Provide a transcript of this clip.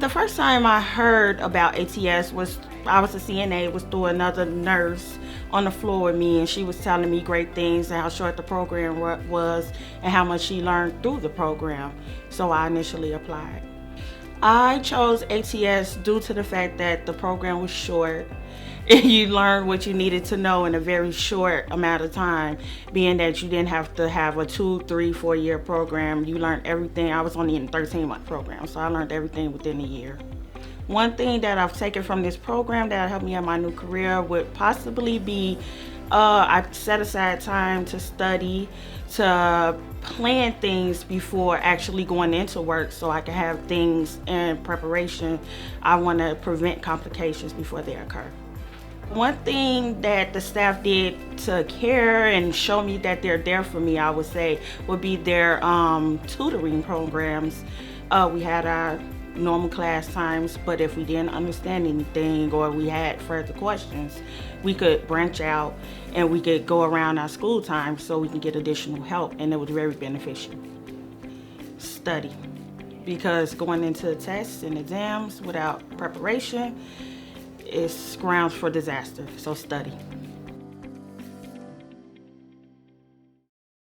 The first time I heard about ATS was I was a CNA, was through another nurse on the floor with me, and she was telling me great things and how short the program was and how much she learned through the program. So I initially applied. I chose ATS due to the fact that the program was short. You learned what you needed to know in a very short amount of time, being that you didn't have to have a 2, 3, 4 year program. You learned everything. I was only in a 13-month program, so I learned everything within a year. One thing that I've taken from this program that helped me in my new career would possibly be I set aside time to study, to plan things before actually going into work so I can have things in preparation. I want to prevent complications before they occur. One thing that the staff did to care and show me that they're there for me, I would say, would be their tutoring programs. We had our normal class times, but if we didn't understand anything or we had further questions, we could branch out and we could go around our school time so we can get additional help, and it was very beneficial. Study, because going into tests and exams without preparation is grounds for disaster, so study.